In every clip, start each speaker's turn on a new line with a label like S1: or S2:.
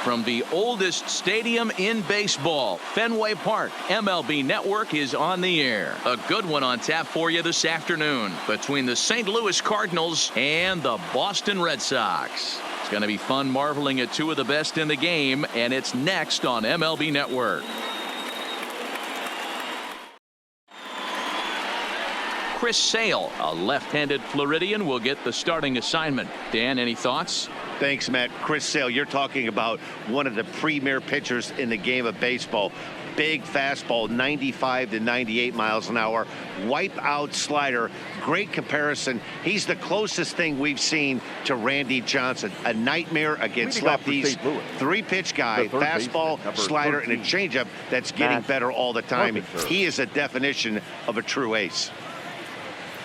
S1: From the oldest stadium in baseball, Fenway Park, MLB Network is on the air. A good one on tap for you this afternoon between the St. Louis Cardinals and the Boston Red Sox. It's going to be fun marveling at two of the best in the game, and it's next on MLB Network. Chris Sale, a left-handed Floridian, will get the starting assignment. Dan, any thoughts?
S2: Thanks, Matt. Chris Sale, you're talking about one of the premier pitchers in the game of baseball. Big fastball, 95 to 98 miles an hour. Wipe out slider. Great comparison. He's the closest thing we've seen to Randy Johnson. A nightmare against lefties. Three-pitch guy, fastball, slider, and a changeup that's getting better all the time. He is a definition of a true ace.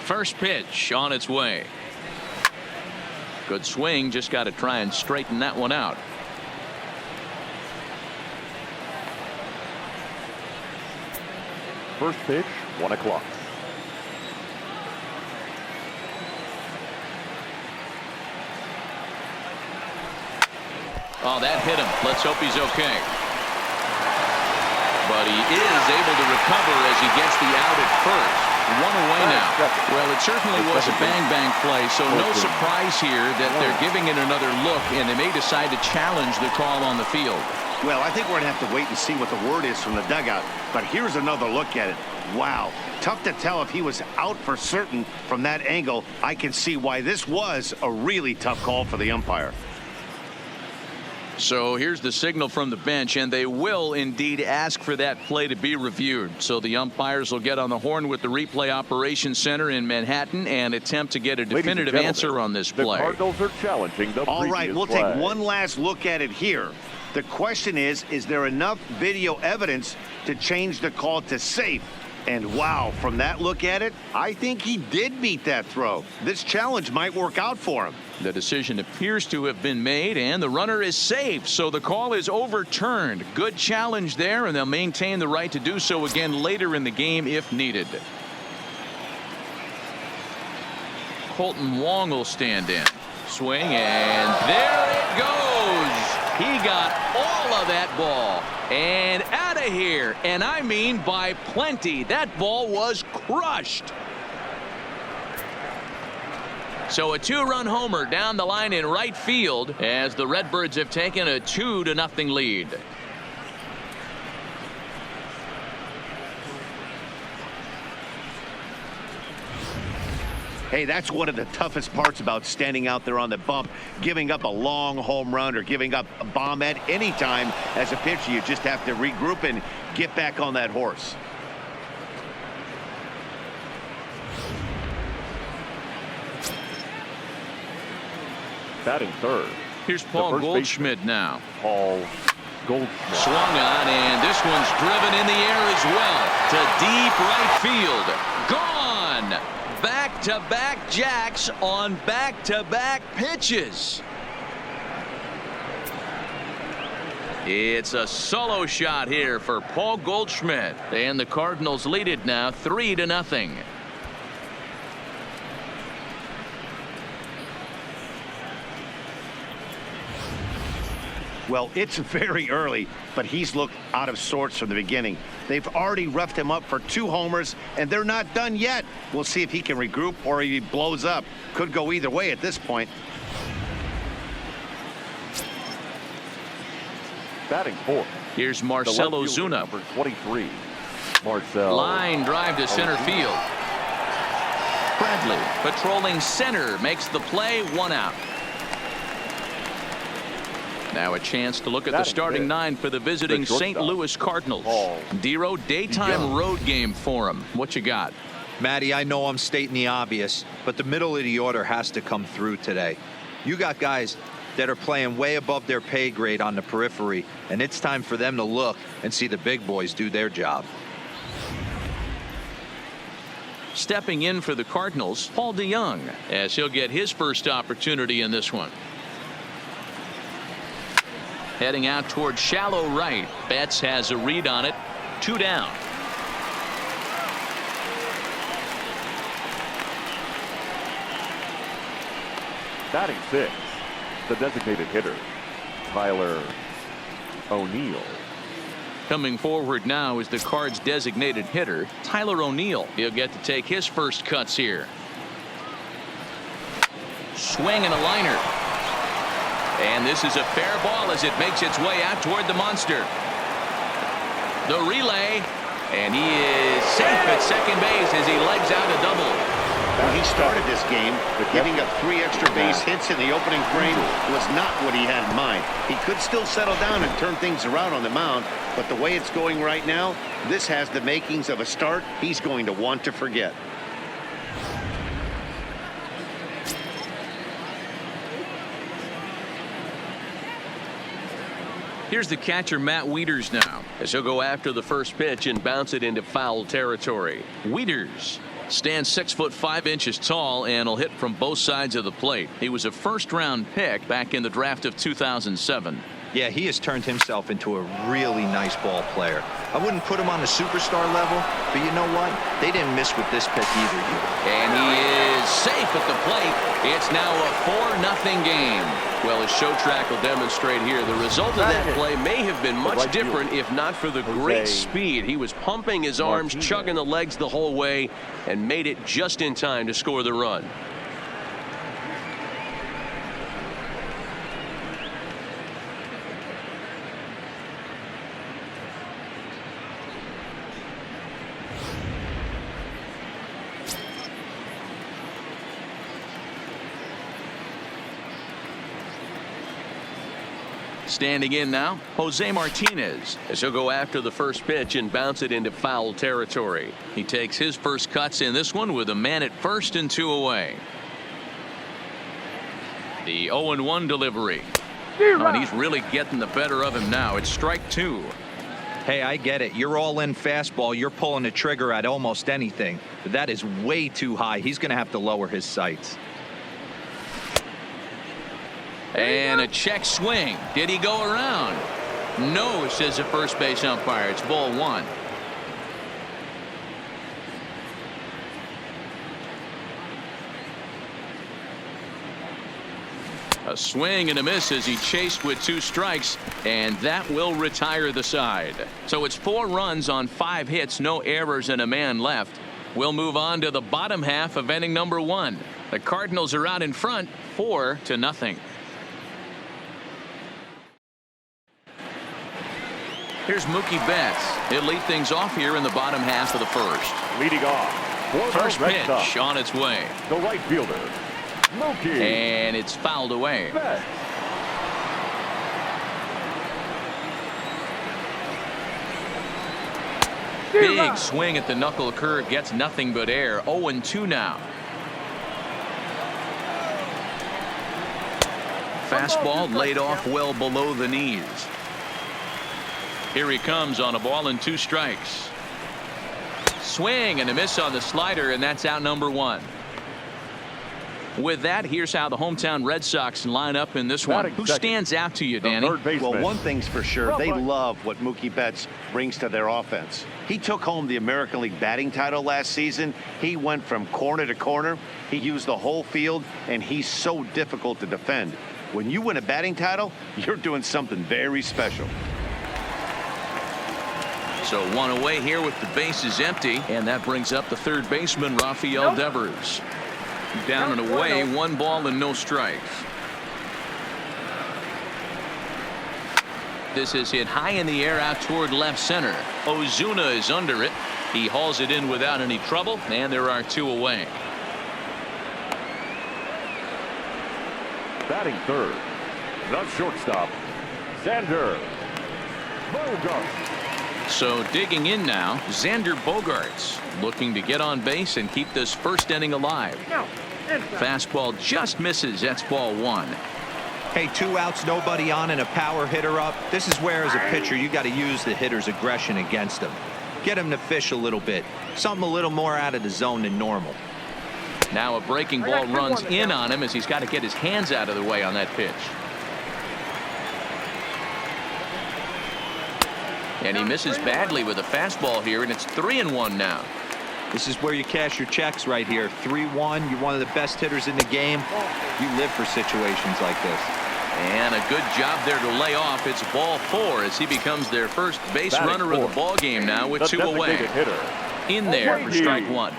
S1: First pitch on its way. Good swing, just got to try and straighten that one out.
S3: First pitch, 1 o'clock.
S1: Oh, that hit him. Let's hope he's okay. But he is able to recover as he gets the out at first. One away now. Well, it certainly was a bang-bang play, so no surprise here that they're giving it another look, and they may decide to challenge the call on the field.
S2: Well, I think we're going to have to wait and see what the word is from the dugout, but here's another look at it. Wow. Tough to tell if he was out for certain from that angle. I can see why this was a really tough call for the umpire.
S1: So here's the signal from the bench, and they will indeed ask for that play to be reviewed. So the umpires will get on the horn with the replay operations center in Manhattan and attempt to get a definitive answer on this play.
S3: The Cardinals are challenging the
S2: All right, we'll
S3: play.
S2: take one last look at it here. The question is there enough video evidence to change the call to safe? And wow, from that look at it, I think he did meet that throw. This challenge might work out for him.
S1: The decision appears to have been made, and the runner is safe, so the call is overturned. Good challenge there, and they'll maintain the right to do so again later in the game if needed. Colton Wong will stand in. Swing, and there it goes. He got all of that ball and out of here, and I mean by plenty. That ball was crushed. So a two-run homer down the line in right field as the Redbirds have taken a 2-0 lead.
S2: Hey, that's one of the toughest parts about standing out there on the bump. Giving up a long home run or giving up a bomb at any time as a pitcher. You just have to regroup and get back on that horse.
S3: Batting third.
S1: Here's Paul Goldschmidt now.
S3: Paul Goldschmidt.
S1: Swung on, and this one's driven in the air as well to deep right field. Gone. Back-to-back jacks on back-to-back pitches. It's a solo shot here for Paul Goldschmidt, and the Cardinals lead it now 3-0.
S2: Well, it's very early, but he's looked out of sorts from the beginning. They've already roughed him up for 2 homers, and they're not done yet. We'll see if he can regroup or he blows up. Could go either way at this point.
S3: Batting fourth.
S1: Here's Marcell Ozuna.
S3: Number 23. Marcell.
S1: Line drive to center field. Bradley patrolling center makes the play, 1 out. Now a chance to look at the starting 9 for the visiting St. Louis Cardinals. Dero, daytime road game for him. What you got?
S4: Matty, I know I'm stating the obvious, but the middle of the order has to come through today. You got guys that are playing way above their pay grade on the periphery, and it's time for them to look and see the big boys do their job.
S1: Stepping in for the Cardinals, Paul DeYoung, as he'll get his first opportunity in this one. Heading out toward shallow right. Betts has a read on it. 2 down.
S3: Batting 6, the designated hitter, Tyler O'Neill.
S1: Coming forward now is the Cards' designated hitter, Tyler O'Neill. He'll get to take his first cuts here. Swing and a liner. And this is a fair ball as it makes its way out toward the monster. The relay. And he is safe at second base as he legs out a double.
S2: When he started this game, giving up 3 extra base hits in the opening frame was not what he had in mind. He could still settle down and turn things around on the mound, but the way it's going right now, this has the makings of a start he's going to want to forget.
S1: Here's the catcher, Matt Wieters, now, as he'll go after the first pitch and bounce it into foul territory. Wieters stands 6'5" tall and will hit from both sides of the plate. He was a first-round pick back in the draft of 2007.
S4: Yeah, he has turned himself into a really nice ball player. I wouldn't put him on the superstar level, but you know what? They didn't miss with this pick either.
S1: And he is safe at the plate. It's now a 4-0 game. Well, as show track will demonstrate here, the result of that play may have been much different if not for the great speed. He was pumping his arms, chugging the legs the whole way, and made it just in time to score the run. Standing in now, Jose Martinez, as he'll go after the first pitch and bounce it into foul territory. He takes his first cuts in this one with a man at first and 2 away. The 0-1 delivery. And he's really getting the better of him now. It's strike 2.
S4: Hey, I get it. You're all in fastball. You're pulling the trigger at almost anything. But that is way too high. He's going to have to lower his sights.
S1: And a check swing. Did he go around? No, says the first base umpire. It's ball 1. A swing and a miss as he chased with 2 strikes, and that will retire the side. So it's 4 runs on 5 hits, no errors, and a man left. We'll move on to the bottom half of inning number 1. The Cardinals are out in front, 4-0. Here's Mookie Betts. He'll lead things off here in the bottom half of the first.
S3: Leading off for the
S1: First pitch
S3: Redsox,
S1: on its way.
S3: the right fielder, Mookie
S1: And it's fouled away.
S3: Betts.
S1: Big swing at the knuckle curve. Gets nothing but air. 0-2 now. Fastball laid off well below the knees. Here he comes on a ball and 2 strikes. Swing and a miss on the slider, and that's out number 1. With that, here's how the hometown Red Sox line up in this one. Who stands out to you, Danny?
S2: Well, one thing's for sure, they love what Mookie Betts brings to their offense. He took home the American League batting title last season. He went from corner to corner. He used the whole field, and he's so difficult to defend. When you win a batting title, you're doing something very special.
S1: So 1 away here with the bases empty, and that brings up the third baseman, Rafael Devers. Down and away, 1 ball and no strikes. This is hit high in the air out toward left center. Ozuna is under it. He hauls it in without any trouble, and there are 2 away.
S3: Batting third, the shortstop, Xander Bogaerts.
S1: So digging in now, Xander Bogaerts looking to get on base and keep this first inning alive. Fastball just misses. That's ball 1.
S4: Hey, 2 outs, nobody on, and a power hitter up. This is where, as a pitcher, you got to use the hitter's aggression against him. Get him to fish a little bit. Something a little more out of the zone than normal.
S1: Now a breaking ball runs in on him as he's got to get his hands out of the way on that pitch. And he misses badly with a fastball here, and it's 3-1 now.
S4: This is where you cash your checks right here. 3-1. You're one of the best hitters in the game. You live for situations like this.
S1: And a good job there to lay off. It's ball 4 as he becomes their first base runner of the ball game now with 2 away. In there for strike 1.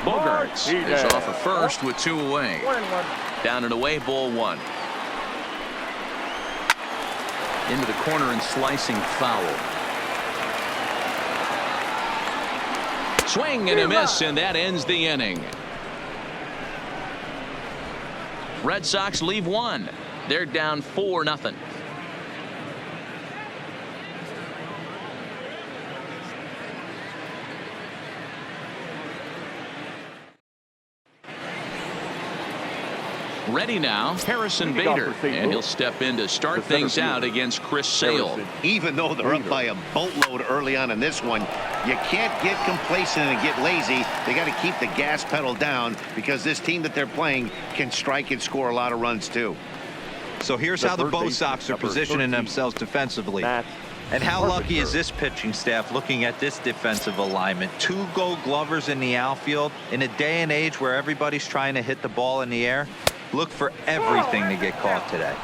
S1: Bogarts is off at first with 2 away. Down and away, ball 1. Into the corner and slicing foul. Swing and a miss, and that ends the inning. Red Sox leave 1. They're down 4-0. Ready now, Harrison Bader, and he'll step in to start things out against Chris Sale.
S2: Even though they're up by a boatload early on in this one, you can't get complacent and get lazy. They got to keep the gas pedal down because this team that they're playing can strike and score a lot of runs too.
S4: So here's how the Bo Sox are positioning themselves defensively. And how lucky is this pitching staff looking at this defensive alignment? 2 Gold Glovers in the outfield. In a day and age where everybody's trying to hit the ball in the air, look for everything to get caught today.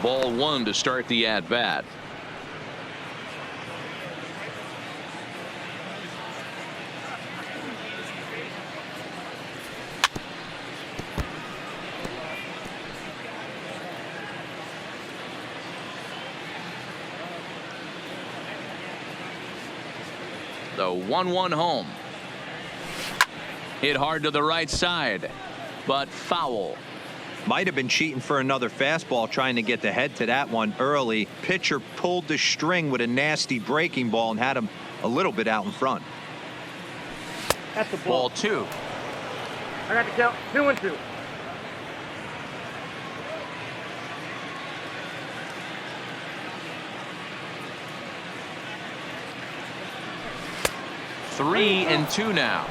S1: Ball 1 to start the at-bat. The 1-1 home. Hit hard to the right side, but foul.
S4: Might have been cheating for another fastball, trying to get the head to that one early. Pitcher pulled the string with a nasty breaking ball and had him a little bit out in front.
S5: That's the ball.
S1: Ball 2.
S5: I got the count. 2-2.
S1: Three and 2 now.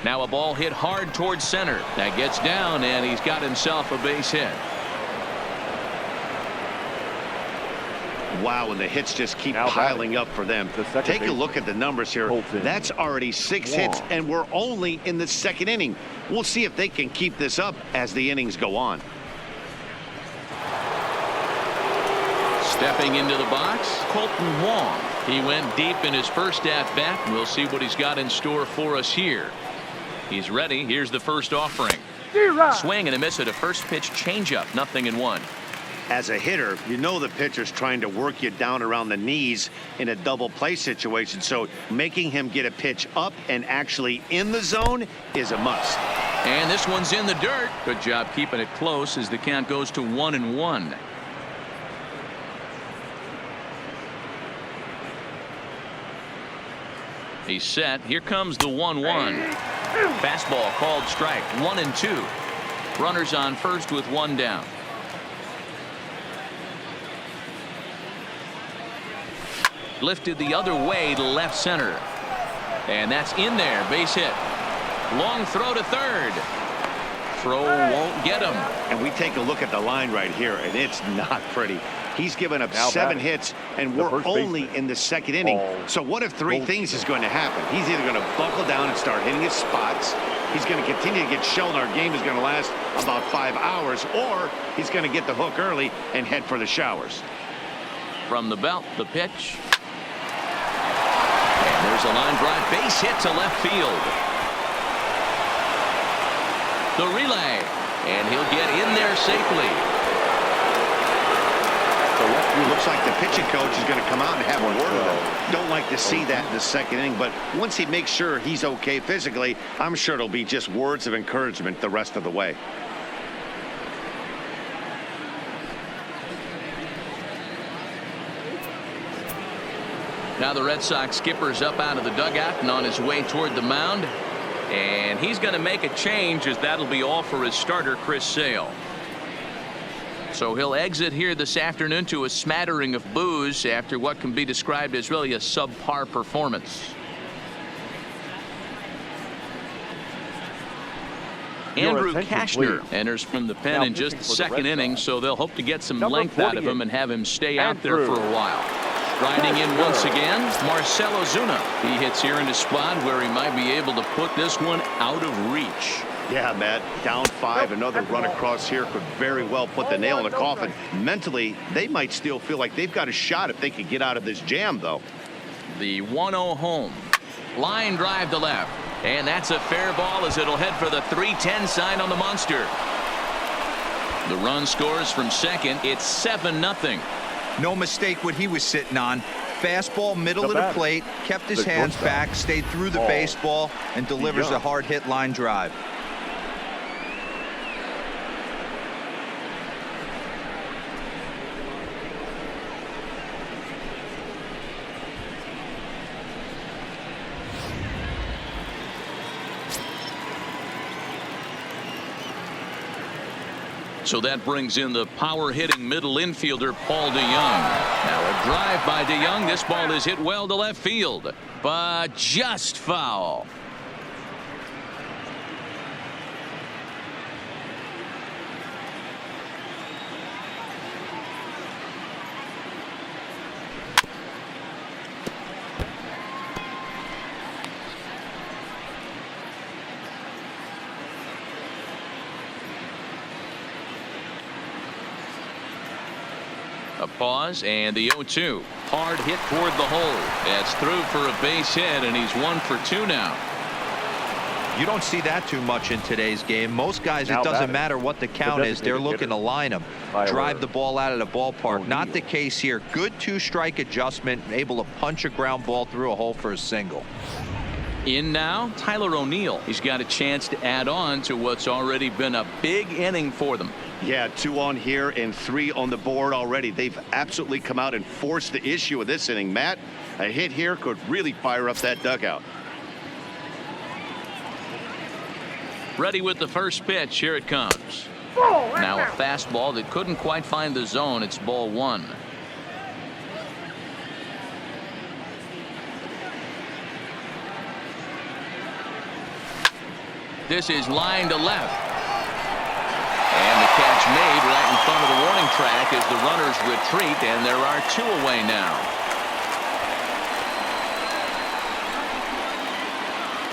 S1: Now a ball hit hard towards center. That gets down, and he's got himself a base hit.
S2: Wow, and the hits just keep piling up for them. Take a look at the numbers here. That's already 6 hits, and we're only in the 2nd inning. We'll see if they can keep this up as the innings go on.
S1: Stepping into the box, Colton Wong. He went deep in his first at-bat. We'll see what he's got in store for us here. He's ready. Here's the first offering. Swing and a miss at a first pitch changeup. 0-1.
S2: As a hitter, you know the pitcher's trying to work you down around the knees in a double play situation. So making him get a pitch up and actually in the zone is a must.
S1: And this one's in the dirt. Good job keeping it close as the count goes to 1-1. He's set. Here comes the 1-1. Fastball called strike. 1-2. Runners on first with 1 down. Lifted the other way to left center. And that's in there. Base hit. Long throw to third. Throw won't get him.
S2: And we take a look at the line right here, and it's not pretty. He's given up 7 hits, and we're only in the 2nd inning. So what if 3 things is going to happen? He's either going to buckle down and start hitting his spots, he's going to continue to get shelled, our game is going to last about 5 hours, or he's going to get the hook early and head for the showers.
S1: From the belt, the pitch. And there's a line drive base hit to left field. The relay, and he'll get in there safely.
S2: Looks like the pitching coach is going to come out and have a word with him. Don't like to see that in the 2nd inning, but once he makes sure he's okay physically, I'm sure it'll be just words of encouragement the rest of the way.
S1: Now the Red Sox skipper's up out of the dugout and on his way toward the mound. And he's going to make a change, as that'll be all for his starter, Chris Sale. So he'll exit here this afternoon to a smattering of boos after what can be described as really a subpar performance. Andrew Kashner enters from the pen in just the 2nd inning, so they'll hope to get some length out of him and have him stay out there for a while. Riding in once again, Marcell Ozuna. He hits here in a spot where he might be able to put this one out of reach.
S2: Yeah, Matt, down 5. Another run across here could very well put the nail in the coffin. Mentally, they might still feel like they've got a shot if they could get out of this jam, though.
S1: The 1-0 home. Line drive to left. And that's a fair ball as it'll head for the 3-10 sign on the monster. The run scores from second. It's 7-0.
S4: No mistake what he was sitting on. Fastball, middle of the plate, kept his hands back, stayed through the baseball, and delivers a hard hit line drive.
S1: So that brings in the power-hitting middle infielder Paul DeYoung. Now a drive by DeYoung. This ball is hit well to left field, but just foul. A pause and the 0-2. Hard hit toward the hole. That's through for a base hit, and he's 1 for 2 now.
S4: You don't see that too much in today's game. Most guys, it doesn't matter what the count is. They're looking to line them, drive the ball out of the ballpark. Not the case here. Good 2-strike adjustment, able to punch a ground ball through a hole for a single.
S1: In now, Tyler O'Neill. He's got a chance to add on to what's already been a big inning for them.
S2: Yeah, 2 on here and 3 on the board already. They've absolutely come out and forced the issue of this inning. Matt, a hit here could really fire up that dugout.
S1: Ready with the first pitch. Here it comes. Now a fastball that couldn't quite find the zone. It's ball 1. This is line to left. And the catch made right in front of the warning track as the runners retreat, and there are 2 away now.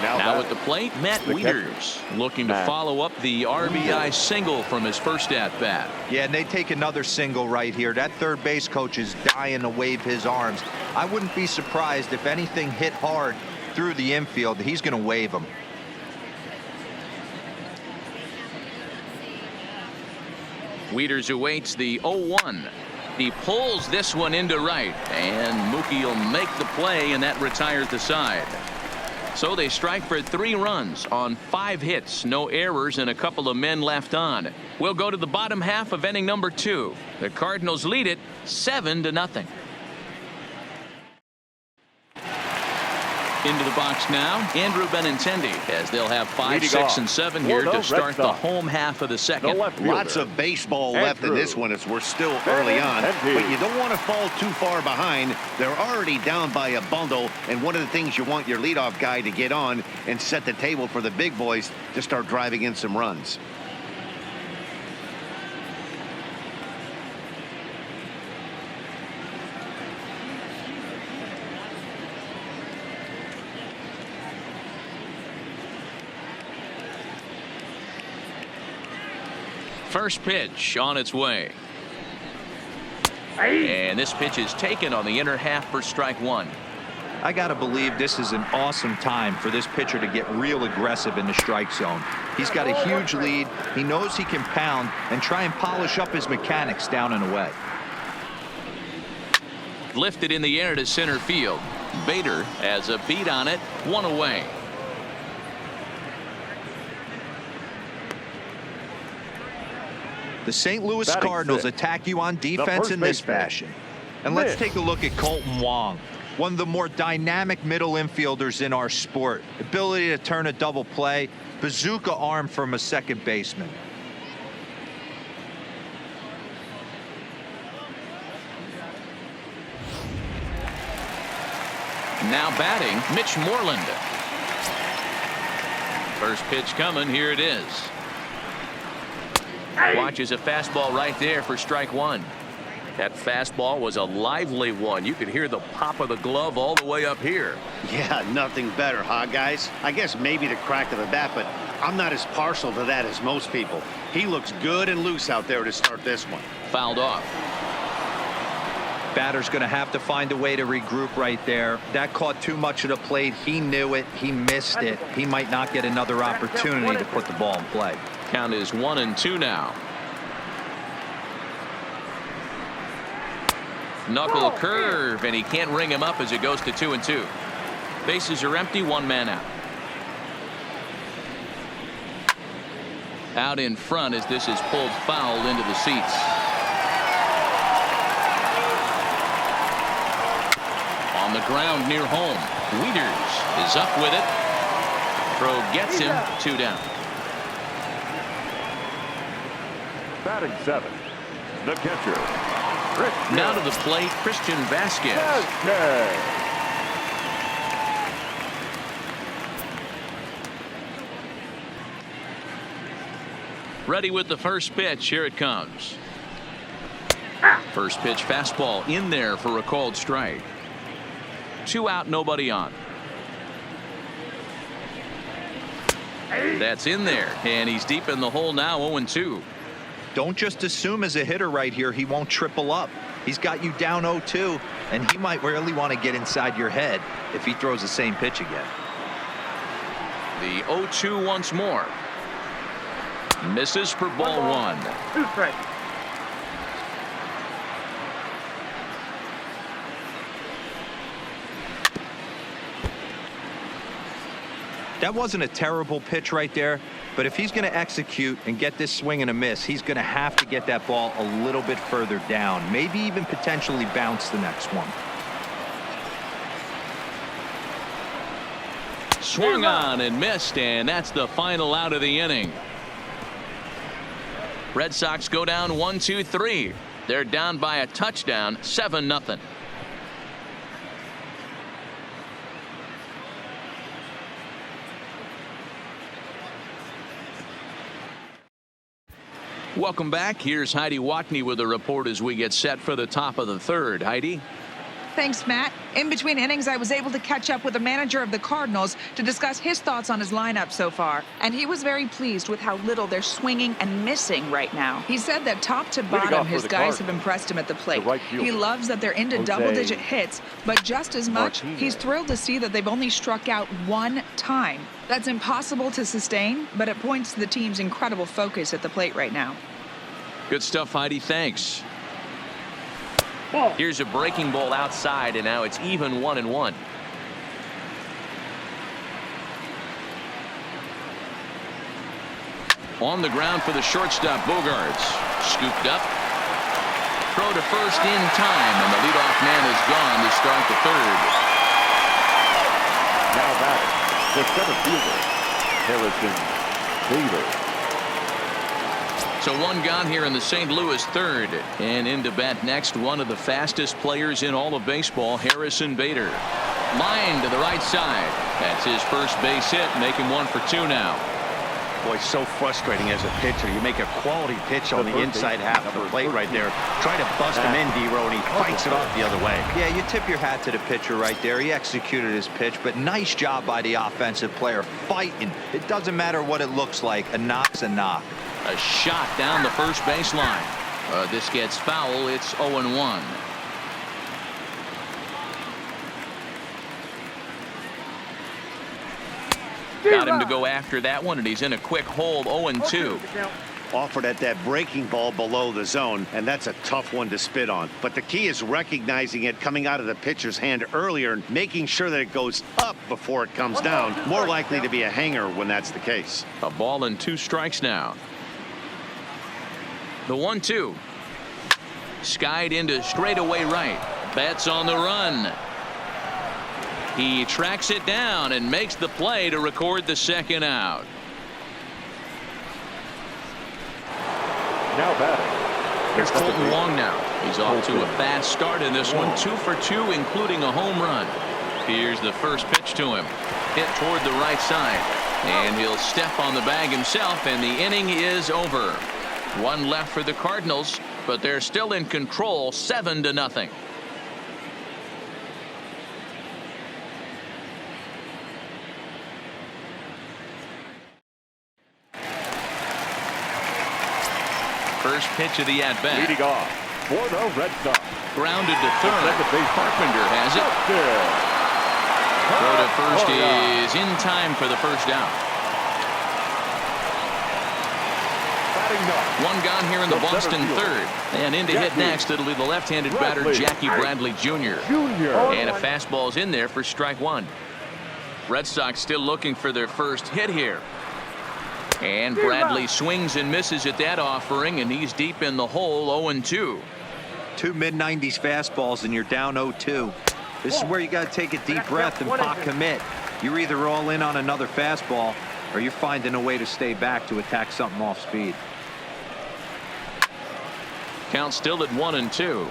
S1: Now at the plate, Matt Wieters looking to follow up the RBI single from his first at-bat.
S4: Yeah, and they take another single right here. That third base coach is dying to wave his arms. I wouldn't be surprised if anything hit hard through the infield. He's going to wave them.
S1: Wieters awaits the 0-1. He pulls this one into right, and Mookie will make the play, and that retires the side. So they strike for 3 runs on 5 hits, no errors, and a couple of men left on. We'll go to the bottom half of inning number 2. The Cardinals lead it 7-0. Into the box now, Andrew Benintendi, as they'll have 5, 6, and 7 here to start the home half of the second.
S2: Lots of baseball left in this one as we're still early on, but you don't want to fall too far behind. They're already down by a bundle, and one of the things you want your leadoff guy to get on and set the table for the big boys to start driving in some runs.
S1: First pitch on its way. And this pitch is taken on the inner half for strike 1.
S4: I got to believe this is an awesome time for this pitcher to get real aggressive in the strike zone. He's got a huge lead. He knows he can pound and try and polish up his mechanics down and away.
S1: Lifted in the air to center field. Bader has a beat on it, 1 away.
S4: The St. Louis Cardinals attack you on defense in this fashion. And let's take a look at Colton Wong, one of the more dynamic middle infielders in our sport. Ability to turn a double play, bazooka arm from a second baseman.
S1: Now batting, Mitch Moreland. First pitch coming, here it is. Watches a fastball right there for strike 1. That fastball was a lively one. You could hear the pop of the glove all the way up here.
S2: Yeah, nothing better, huh, guys? I guess maybe the crack of the bat, but I'm not as partial to that as most people. He looks good and loose out there to start this one.
S1: Fouled off.
S4: Batter's going to have to find a way to regroup right there. That caught too much of the plate. He knew it. He missed it. He might not get another opportunity to put the ball in play.
S1: Count is 1-2 now. Knuckle curve, and he can't ring him up as it goes to 2-2. Bases are empty, one man out. Out in front as this is pulled foul into the seats. On the ground near home. Wieters is up with it. Throw gets him, 2 down.
S3: Batting 7, the catcher.
S1: Now to the plate, Christian Vasquez. Ready with the first pitch. Here it comes. First pitch fastball in there for a called strike. 2 out, nobody on. That's in there, and he's deep in the hole now. 0-2.
S4: Don't just assume as a hitter right here he won't triple up. He's got you down 0-2, and he might really want to get inside your head if he throws the same pitch again.
S1: The 0-2 once more. Misses for ball 1.
S5: 2 strikes.
S4: That wasn't a terrible pitch right there, but if he's going to execute and get this swing and a miss, he's going to have to get that ball a little bit further down, maybe even potentially bounce the next one.
S1: Swung on and missed, and that's the final out of the inning. Red Sox go down 1-2-3. They're down by a touchdown, 7-0. Welcome back. Here's Heidi Watney with a report as we get set for the top of the third. Heidi.
S6: Thanks, Matt. In between innings, I was able to catch up with the manager of the Cardinals to discuss his thoughts on his lineup so far. And he was very pleased with how little they're swinging and missing right now. He said that top to bottom, his guys have impressed him at the plate. He loves that they're into double-digit hits, but just as much, he's thrilled to see that they've only struck out 1 time. That's impossible to sustain, but it points to the team's incredible focus at the plate right now.
S1: Good stuff, Heidi. Thanks.
S5: Ball.
S1: Here's a breaking ball outside, and now it's even 1-1. On the ground for the shortstop, Bogarts. Scooped up. Throw to first in time, and the leadoff man is gone to start the third.
S3: Now back, the center fielder, Harrison Bader.
S1: So 1 gone here in the St. Louis third, and into bat next, one of the fastest players in all of baseball, Harrison Bader. Line to the right side. That's his first base hit, making 1 for 2 now.
S2: Boy, so frustrating as a pitcher. You make a quality pitch on the inside half of the plate right there. Try to bust him in, D-Row, and he fights it off the other way.
S4: Yeah, you tip your hat to the pitcher right there. He executed his pitch, but nice job by the offensive player fighting. It doesn't matter what it looks like. A knock's a knock.
S1: A shot down the first baseline. This gets foul. It's 0-1. Got him to go after that one, and he's in a quick hole. 0-2.
S2: Offered at that breaking ball below the zone, and that's a tough one to spit on. But the key is recognizing it coming out of the pitcher's hand earlier and making sure that it goes up before it comes down. More likely to be a hanger when that's the case.
S1: A ball and 2 strikes now. The 1-2. Skied into straightaway right. Betts on the run. He tracks it down and makes the play to record the second out.
S3: Now batting.
S1: Here's Colton Wong now. He's off to a fast start in this one. 2 for 2, including a home run. Here's the first pitch to him. Hit toward the right side. And he'll step on the bag himself, and the inning is over. 1 left for the Cardinals. but they're still in control 7-0. First pitch of the at-bat.
S3: Leading off for the Red Sox.
S1: Grounded to third.
S3: Second base
S1: Carpenter has it. Throw to first is in time for the first out. One gone here in the Boston third. And in to hit next, it'll be the left-handed batter Jackie Bradley Jr. And a fastball's in there for strike one. Red Sox still looking for their first hit here. And Bradley swings and misses at that offering, and he's deep in the hole, 0-2.
S4: Two mid-90s fastballs and you're down 0-2. This is where you got to take a deep breath and pot commit. You're either all in on another fastball or you're finding a way to stay back to attack something off speed.
S1: Count still at 1-2.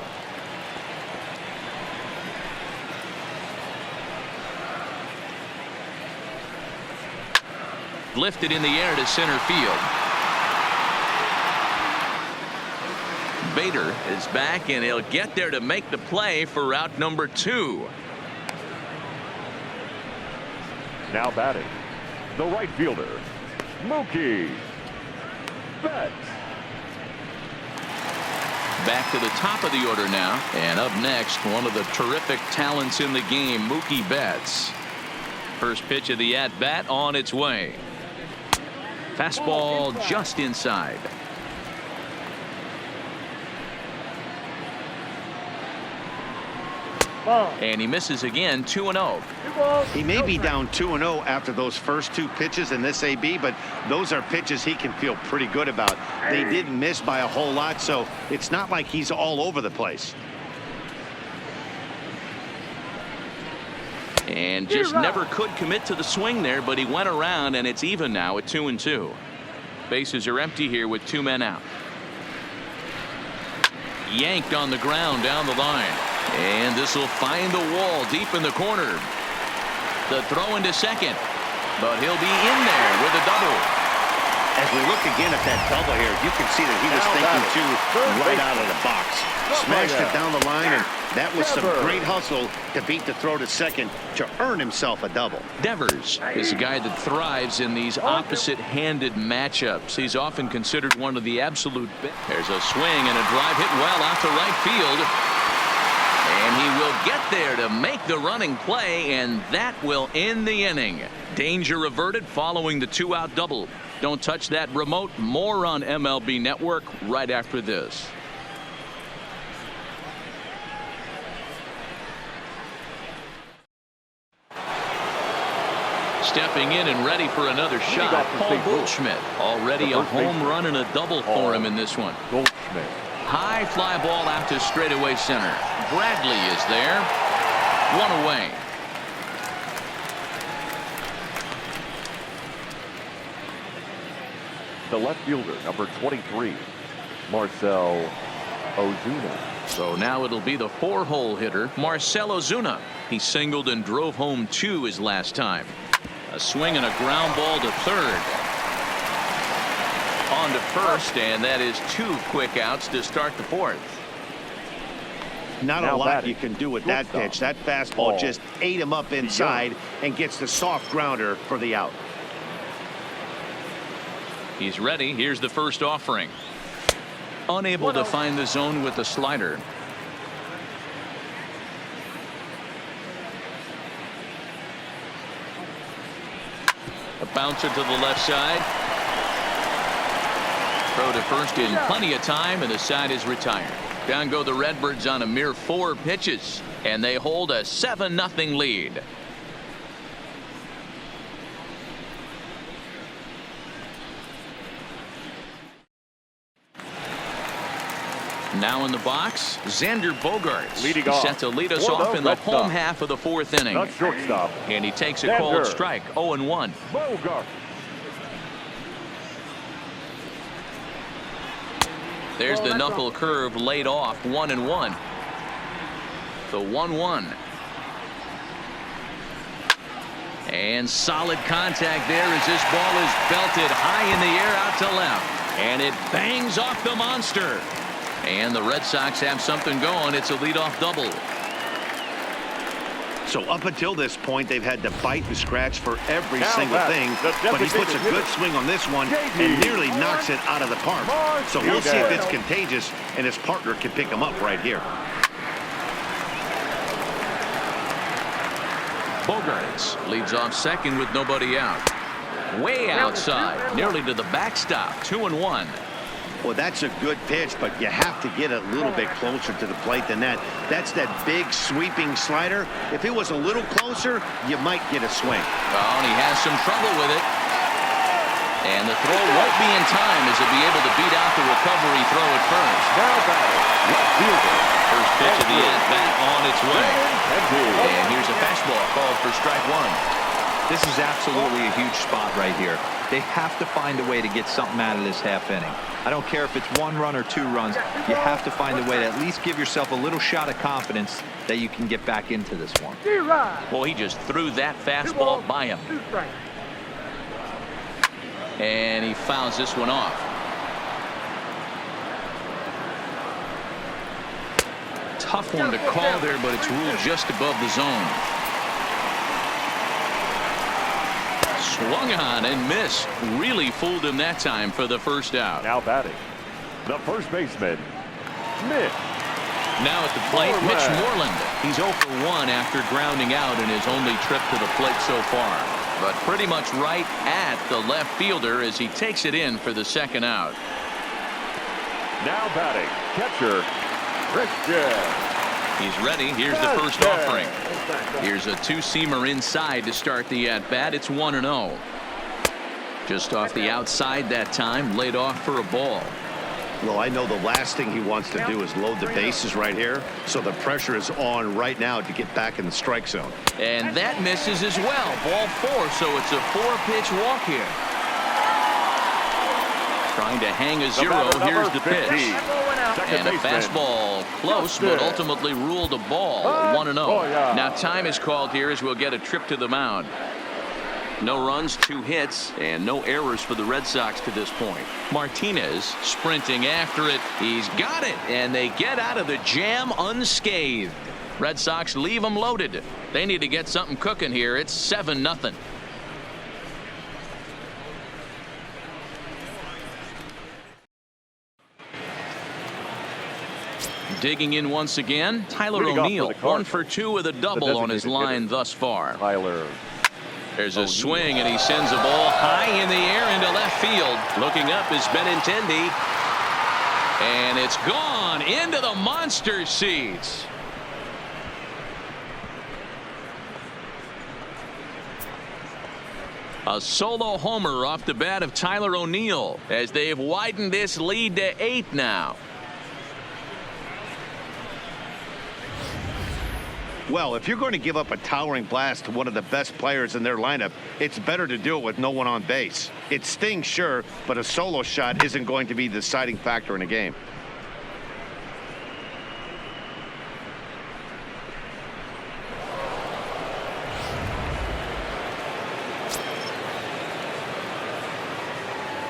S1: Lifted in the air to center field. Bader is back, and he'll get there to make the play for out number 2.
S3: Now batting, the right fielder, Mookie Betts.
S1: Back to the top of the order now, and up next, one of the terrific talents in the game, Mookie Betts. First pitch of the at-bat on its way. Fastball just inside. And he misses again, 2-0.
S2: He may be down 2-0 after those first two pitches in this AB, but those are pitches he can feel pretty good about. They didn't miss by a whole lot, so it's not like he's all over the place.
S1: And just never could commit to the swing there, but he went around, and it's even now at 2-2. Bases are empty here with 2 men out. Yanked on the ground down the line. And this will find the wall deep in the corner. The throw into second, but he'll be in there with a double.
S2: As we look again at that double here, you can see that he was thinking too right out of the box. Smashed it down the line, and that was some great hustle to beat the throw to second to earn himself a double.
S1: Devers is a guy that thrives in these opposite-handed matchups. He's often considered one of the absolute best. There's a swing and a drive hit well out to right field. And he will get there to make the running play, and that will end the inning. Danger averted following the 2-out double. Don't touch that remote. More on MLB Network right after this. Stepping in and ready for another shot, Paul Goldschmidt. Already a home run and a double for him in this one.
S3: Goldschmidt.
S1: High fly ball out to straightaway center. Bradley is there. 1 away.
S3: The left fielder, number 23, Marcell Ozuna.
S1: So now it'll be the 4-hole hitter, Marcell Ozuna. He singled and drove home 2 his last time. A swing and a ground ball to third. On to first, and that is 2 quick outs to start the 4th.
S2: Not a lot you can do with that pitch. That fastball just ate him up inside and gets the soft grounder for the out.
S1: He's ready. Here's the first offering. Unable to find the zone with the slider. A bouncer to the left side. Throw to first in plenty of time, and the side is retired. Down go the Redbirds on a mere 4 pitches, and they hold a 7-0 lead. Now in the box, Xander Bogaerts.
S3: Leading off
S1: set to lead us off in the home half of the 4th inning.
S3: Not shortstop.
S1: And he takes a called strike, 0-1.
S3: Bogaerts.
S1: There's the knuckle curve laid off, 1-1. The 1-1. And solid contact there as this ball is belted high in the air out to left. And it bangs off the monster. And the Red Sox have something going. It's a leadoff double.
S2: So up until this point, they've had to bite and scratch for every
S3: Now
S2: single
S3: back,
S2: thing,
S3: the
S2: but he puts a
S3: designated
S2: good
S3: hitter.
S2: swing on this one
S3: JD.
S2: and nearly knocks it out of the park. So we'll see if it's
S3: Martinez.
S2: contagious and his partner can pick him up right here.
S1: Bogarts leads off second with nobody out. Way outside, nearly to the backstop. 2-1.
S2: Well, that's a good pitch, but you have to get a little bit closer to the plate than that. That's that big sweeping slider. If it was a little closer, you might get a swing.
S1: Oh, and he has some trouble with it. And the throw won't be in time as he'll be able to beat out the recovery throw at first.
S3: Now batting, left fielder.
S1: First pitch of the at-bat on its way.
S3: And
S1: And here's a fastball called for strike one.
S4: This is absolutely a huge spot right here. They have to find a way to get something out of this half inning. I don't care if it's 1 run or 2 runs. You have to find a way to at least give yourself a little shot of confidence that you can get back into this one.
S1: Well, he just threw that fastball by him. And he fouls this one off. Tough one to call there, but it's ruled just above the zone. Swung on and missed. Really fooled him that time for the first out.
S3: now batting, the first baseman, Mitch.
S1: Now at the plate,
S3: Moreland.
S1: Mitch Moreland. He's 0 for 1 after grounding out in his only trip to the plate so far. But pretty much right at the left fielder as he takes it in for the second out.
S3: Now batting, catcher, Christian.
S1: He's ready. Here's the first offering. Here's a 2-seamer inside to start the at-bat. It's 1-0. Just off the outside that time, laid off for a ball.
S2: Well, I know the last thing he wants to do is load the bases right here, so the pressure is on right now to get back in the strike zone.
S1: And that misses as well. Ball 4, so it's a 4-pitch walk here. Trying to hang a 0. Here's the pitch. And a fastball close, but ultimately ruled a ball. 1-0. Now time is called here as we'll get a trip to the mound. No runs, 2 hits, and no errors for the Red Sox to this point. Martinez sprinting after it. He's got it, and they get out of the jam unscathed. Red Sox leave them loaded. They need to get something cooking here. It's 7-0. Digging in once again, Tyler
S3: Leading off for
S1: O'Neill,
S3: the
S1: 1 for 2 with a double on his
S3: designated
S1: line
S3: hitter.
S1: thus far.
S3: Tyler.
S1: There's a swing, and he sends a ball high in the air into left field. Looking up is Benintendi. And it's gone into the monster seats. A solo homer off the bat of Tyler O'Neill as they've widened this lead to 8 now.
S2: Well, if you're going to give up a towering blast to one of the best players in their lineup, it's better to do it with no one on base. It stings, sure, but a solo shot isn't going to be the deciding factor in a game.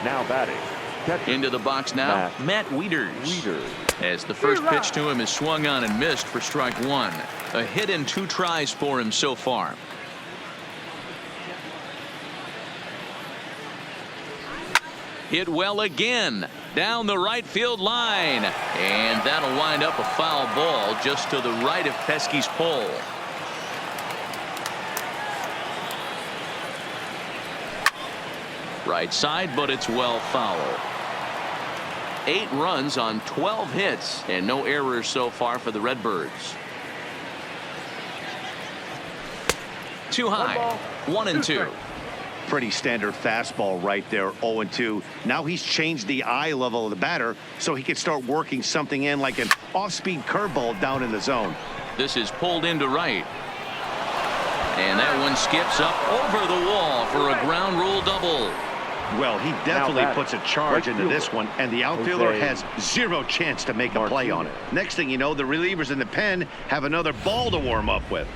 S3: Now batting, catcher,
S1: Into the box now, Matt Wieters. As the first pitch to him is swung on and missed for strike 1. A hit in 2 tries for him so far. Hit well again down the right field line, and that'll wind up a foul ball just to the right of Pesky's pole. Right side, but it's well foul. 8 runs on 12 hits and no errors so far for the Redbirds. Too high. 1-2.
S2: Pretty standard fastball right there, 0-2. Now he's changed the eye level of the batter so he can start working something in like an off-speed curveball down in the zone.
S1: This is pulled into right. And that one skips up over the wall for a ground rule double.
S2: Well, he definitely
S3: that,
S2: puts a charge
S3: right
S2: into
S3: fielder,
S2: this one, and the outfielder
S3: Jose
S2: has 0 chance to make a play on it. Next thing you know, the relievers in the pen have another ball to warm up with.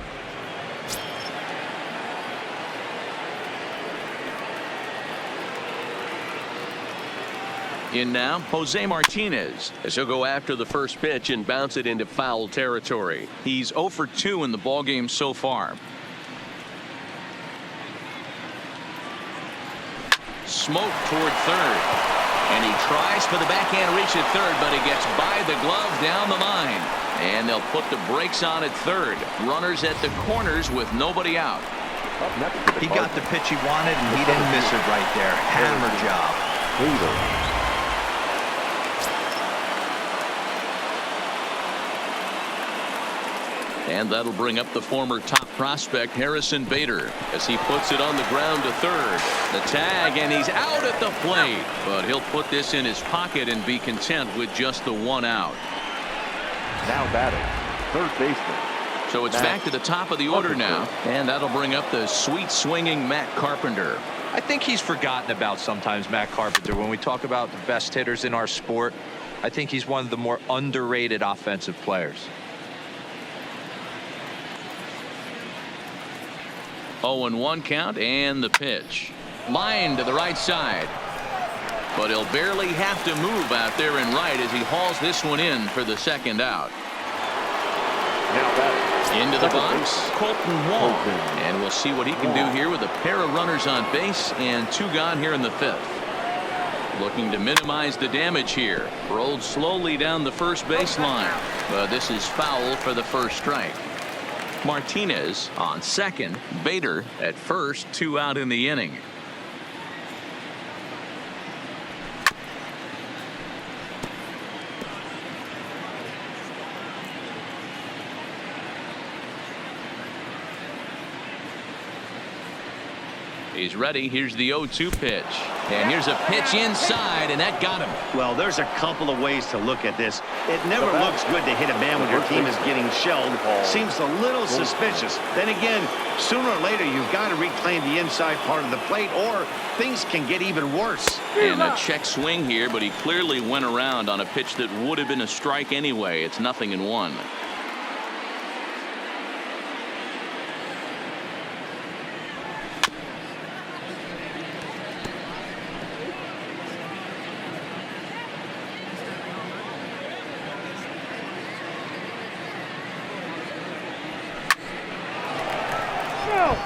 S1: In now, Jose Martinez, as he'll go after the first pitch and bounce it into foul territory. He's 0 for 2 in the ballgame so far. Smoke toward third. And he tries for the backhand reach at third, but he gets by the glove down the line. And they'll put the brakes on at third. Runners at the corners with nobody out.
S4: He got the pitch he wanted, and he didn't miss it right there. Hammer job.
S1: And that'll bring up the former top prospect Harrison Bader as he puts it on the ground to third. The tag, and he's out at the plate. But he'll put this in his pocket and be content with just the 1 out.
S3: Now batting, third baseman.
S1: So it's back to the top of the order now. And that'll bring up the sweet swinging Matt Carpenter.
S4: I think he's forgotten about sometimes, Matt Carpenter. When we talk about the best hitters in our sport, I think he's one of the more underrated offensive players.
S1: 0-1 count, and the pitch. Line to the right side. But he'll barely have to move out there in right as he hauls this one in for the second out.
S3: Now batting.
S1: Into the box, Colton Wong. And we'll see what he can do here with a pair of runners on base and 2 gone here in the 5th. Looking to minimize the damage here. Rolled slowly down the first baseline. But this is foul for the first strike. Martinez on second. Bader at first. 2 out in the inning. He's ready. Here's the 0-2 pitch. And here's a pitch inside, and that got him.
S2: Well, there's a couple of ways to look at this. It never looks good to hit a man when your team is getting shelled. Seems a little suspicious. Then again, sooner or later, you've got to reclaim the inside part of the plate, or things can get even worse.
S1: And a check swing here, but he clearly went around on a pitch that would have been a strike anyway. It's 0-1.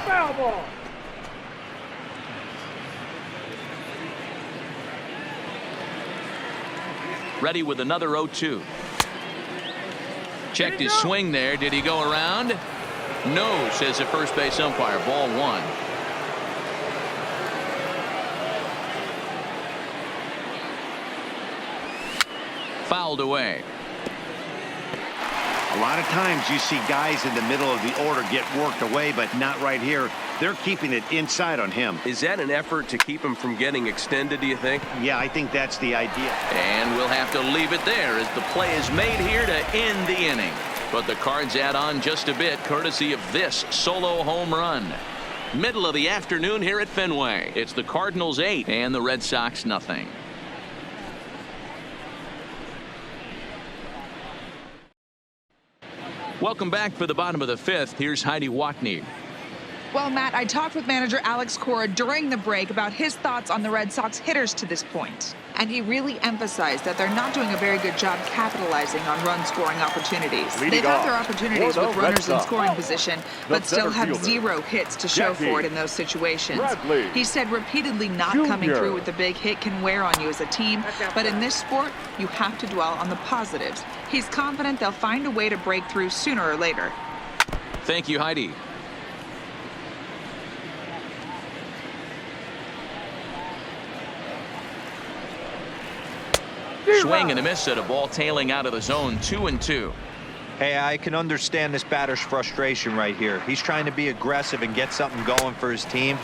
S5: Foul ball.
S1: Ready with another 0-2. Checked his swing there. Did he go around? No, says the first base umpire. Ball 1. Fouled away.
S2: A lot of times you see guys in the middle of the order get worked away, but not right here. They're keeping it inside on him.
S7: Is that an effort to keep him from getting extended, do you think?
S2: Yeah, I think that's the idea.
S1: And we'll have to leave it there as the play is made here to end the inning. But the Cards add on just a bit courtesy of this solo home run. Middle of the afternoon here at Fenway. It's the Cardinals 8 and the Red Sox 0. Welcome back for the bottom of the 5th. Here's Heidi Watney.
S6: Well, Matt, I talked with manager Alex Cora during the break about his thoughts on the Red Sox hitters to this point. And he really emphasized that they're not doing a very good job capitalizing on run-scoring opportunities. They've had their opportunities with runners in scoring position, but still have 0 hits to show for it in those situations. He said repeatedly not coming through with the big hit can wear on you as a team, but in this sport, you have to dwell on the positives. He's confident they'll find a way to break through sooner or later.
S1: Thank you, Heidi. Swing and a miss at a ball tailing out of the zone. 2-2.
S4: Hey, I can understand this batter's frustration right here. He's trying to be aggressive and get something going for his team.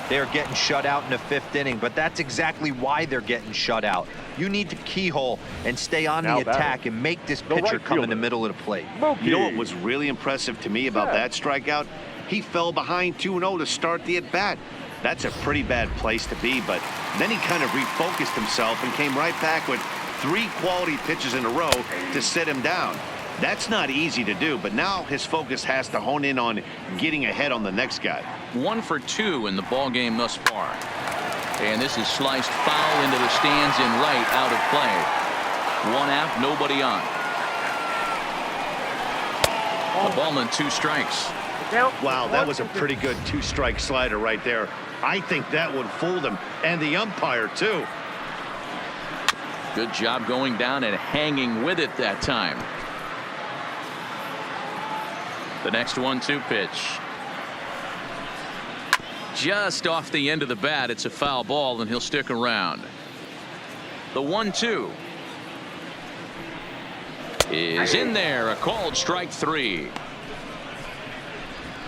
S4: They're getting shut out in the 5th inning, but that's exactly why they're getting shut out. You need to keyhole and stay on the attack and make this pitcher come in the middle of the plate.
S2: You know what was really impressive to me about that strikeout? He fell behind 2-0 to start the at-bat. That's a pretty bad place to be, but then he kind of refocused himself and came right back with 3 quality pitches in a row to sit him down. That's not easy to do, but now his focus has to hone in on getting ahead on the next guy.
S1: 1 for 2 in the ball game thus far. And this is sliced foul into the stands in right, out of play. 1 out, nobody on. A ball and 2 strikes.
S2: Wow, that was a pretty good 2-strike slider right there. I think that would fool them, and the umpire too.
S1: Good job going down and hanging with it that time. The next 1-2 pitch. Just off the end of the bat. It's a foul ball, and he'll stick around. The 1-2 is in there. A called strike 3.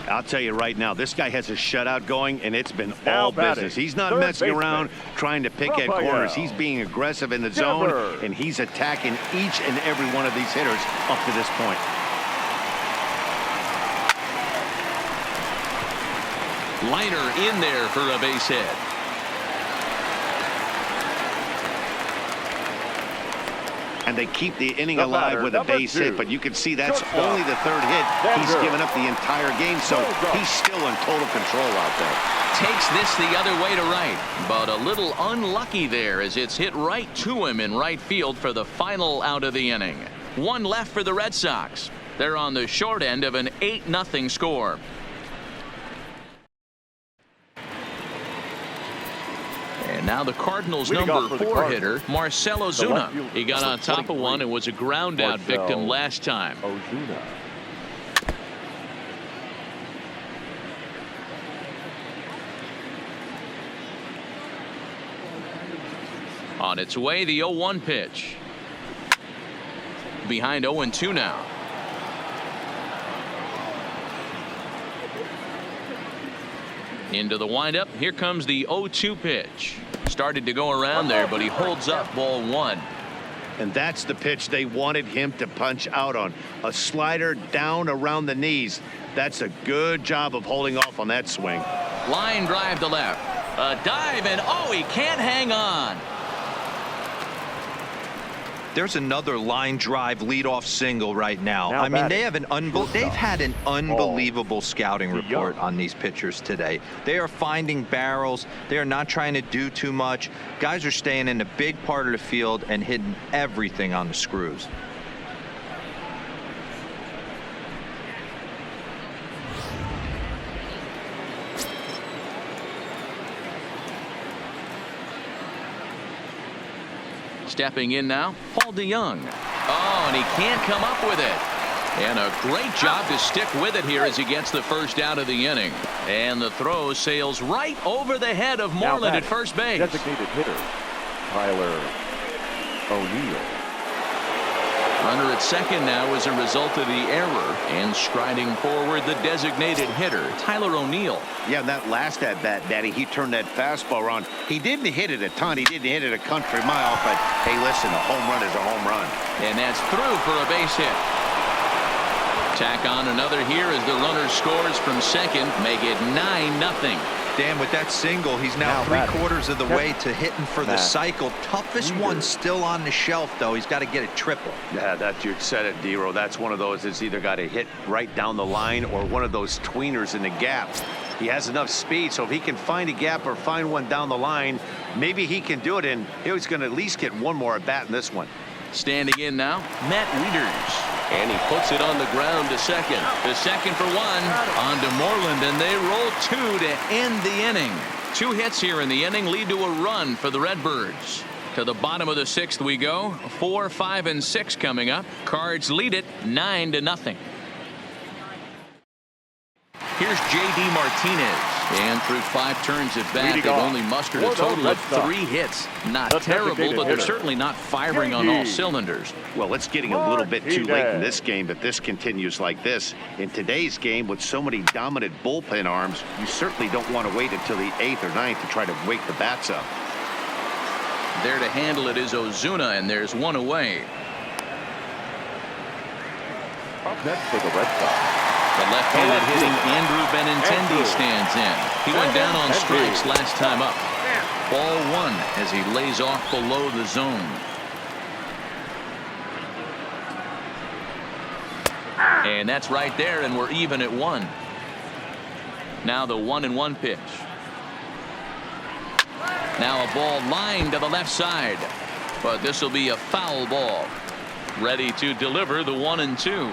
S2: I'll tell you right now, this guy has a shutout going, and it's been
S3: Now
S2: all
S3: batting,
S2: business. He's not
S3: third
S2: messing
S3: baseman,
S2: around trying to pick at
S3: Rafael.
S2: corners. He's being aggressive in the zone,
S3: Denver.
S2: and he's attacking each and every one of these hitters up to this point.
S1: Liner in there for a base hit.
S2: And they keep the inning
S3: The
S2: alive
S3: batter,
S2: with a
S3: number
S2: base
S3: 2.
S2: hit, but you can see that's
S3: Shortstop.
S2: only the 3rd hit. He's
S3: Denver.
S2: given up the entire game, so
S3: Shortstop.
S2: he's still in total control out there.
S1: Takes this the other way to right, but a little unlucky there as it's hit right to him in right field for the final out of the inning. 1 left for the Red Sox. They're on the short end of an 8-0 score. And now the Cardinals
S3: Leading
S1: number
S3: off for the
S1: 4
S3: Cardinals,
S1: hitter, Marcelo
S3: the left
S1: Zuna.
S3: fielder,
S1: He got
S3: number
S1: on top of
S3: 23,
S1: one and was a ground out
S3: Marcell
S1: victim last time.
S3: Ozuna.
S1: On its way, the 0-1 pitch. Behind 0-2 now. Into the windup. Here comes the 0-2 pitch. Started to go around there, but he holds up ball 1.
S2: And that's the pitch they wanted him to punch out on. A slider down around the knees. That's a good job of holding off on that swing.
S1: Line drive to left. A dive, and oh, he can't hang on.
S4: There's another line drive leadoff single right now.
S3: Now
S4: I mean, they
S3: batting,
S4: have they've had an unbelievable scouting report on these pitchers today. They are finding barrels. They are not trying to do too much. Guys are staying in the big part of the field and hitting everything on the screws.
S1: Stepping in now, Paul DeYoung. Oh, and he can't come up with it. And a great job to stick with it here as he gets the first out of the inning. And the throw sails right over the head of Moreland at first base.
S3: Designated hitter, Tyler O'Neill.
S1: Runner at second now as a result of the error. And striding forward, the designated hitter, Tyler O'Neill.
S2: Yeah, that last at bat, Daddy, he turned that fastball around. He didn't hit it a ton. He didn't hit it a country mile. But, hey, listen, a home run is a home run.
S1: And that's through for a base hit. Tack on another here as the runner scores from second. Make it 9-0.
S4: Dan, with that single, he's now three-quarters of the way to hitting for the cycle. Toughest one still on the shelf, though. He's got to get a triple.
S2: Yeah, that you said it, D-Row. That's one of those that's either got to hit right down the line or one of those tweeners in the gap. He has enough speed, so if he can find a gap or find one down the line, maybe he can do it, and he's going to at least get one more at bat in this one.
S1: Standing in now, Matt Wieters. And he puts it on the ground to second. The second for one. On to Moreland, and they roll 2 to end the inning. 2 hits here in the inning lead to a run for the Redbirds. To the bottom of the 6th we go. 4, 5, and 6 coming up. Cards lead it 9-0. Here's J.D. Martinez. And through 5 turns at bat, they've only mustered a total of 3 hits. Not terrible, but they're certainly not firing on all cylinders.
S2: Well, it's getting a little bit too late in this game if this continues like this. In today's game, with so many dominant bullpen arms, you certainly don't want to wait until the 8th or 9th to try to wake the bats up.
S1: There to handle it is Ozuna, and there's one away.
S3: Up next for the Red Sox.
S1: The left-handed hitting Andrew Benintendi stands in. He went down on strikes last time up. Ball 1 as he lays off below the zone. And that's right there, and we're even at 1. Now the 1-1 pitch. Now a ball lined to the left side, but this will be a foul ball. Ready to deliver the 1-2.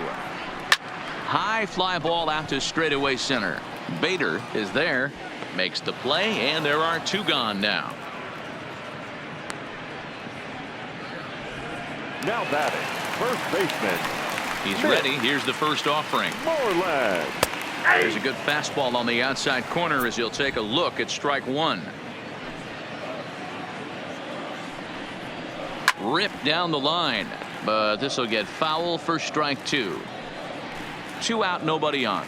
S1: High fly ball out to straightaway center. Bader is there, makes the play, and there are 2 gone now.
S3: Now batting, first baseman.
S1: He's ready. Here's the first offering.
S3: Moreland.
S1: There's a good fastball on the outside corner as he'll take a look at strike 1. Ripped down the line, but this will get foul for strike 2. 2 out, nobody on.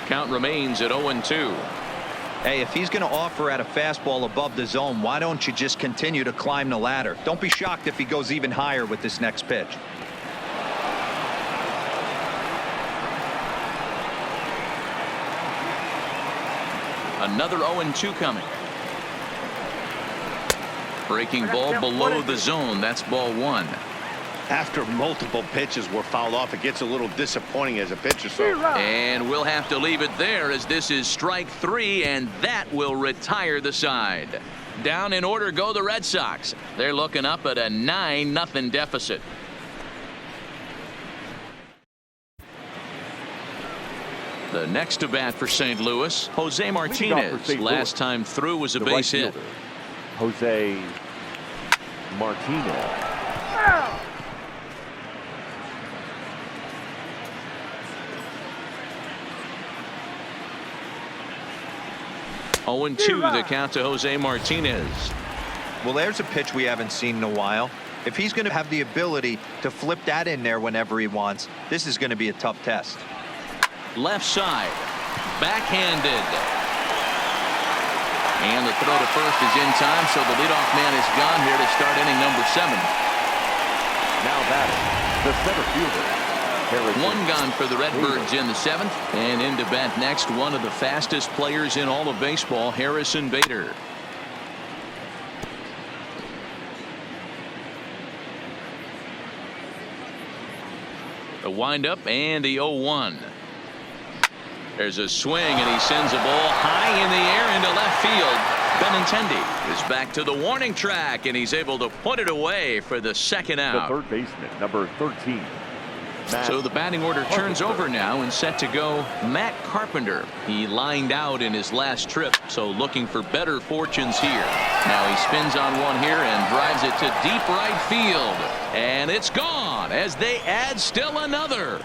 S1: Count remains at 0-2.
S4: Hey, if he's going to offer at a fastball above the zone, why don't you just continue to climb the ladder? Don't be shocked if he goes even higher with this next pitch.
S1: Another 0-2 coming. Breaking ball below the zone. That's ball 1.
S2: After multiple pitches were fouled off, it gets a little disappointing as a pitcher.
S1: And we'll have to leave it there as this is strike 3, and that will retire the side. Down in order go the Red Sox. They're looking up at a 9-0 deficit. The next to bat for St. Louis, Jose Martinez. Last time through was a base hit.
S3: Jose Martinez.
S1: 0-2 the count to Jose Martinez.
S4: Well, there's a pitch we haven't seen in a while. If he's going to have the ability to flip that in there whenever he wants, this is going to be a tough test.
S1: Left side, backhanded. And the throw to first is in time, so the leadoff man is gone here to start inning number 7.
S3: Now batting, the center fielder.
S1: 1 gone for the Redbirds in the 7th. And into bat next, one of the fastest players in all of baseball, Harrison Bader. The windup and the 0-1. There's a swing, and he sends a ball high in the air into left field. Benintendi is back to the warning track, and he's able to put it away for the 2nd out.
S3: The third baseman, number 13.
S1: So the batting order turns over now, and set to go Matt Carpenter. He lined out in his last trip, so looking for better fortunes here. Now he spins on one here and drives it to deep right field, and it's gone as they add still another.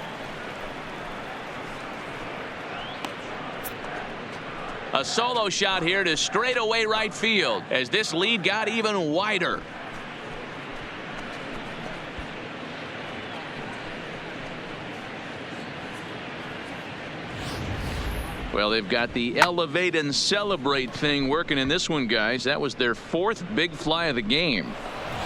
S1: A solo shot here to straightaway right field as this lead got even wider. Well, they've got the elevate and celebrate thing working in this one, guys. That was their 4th big fly of the game.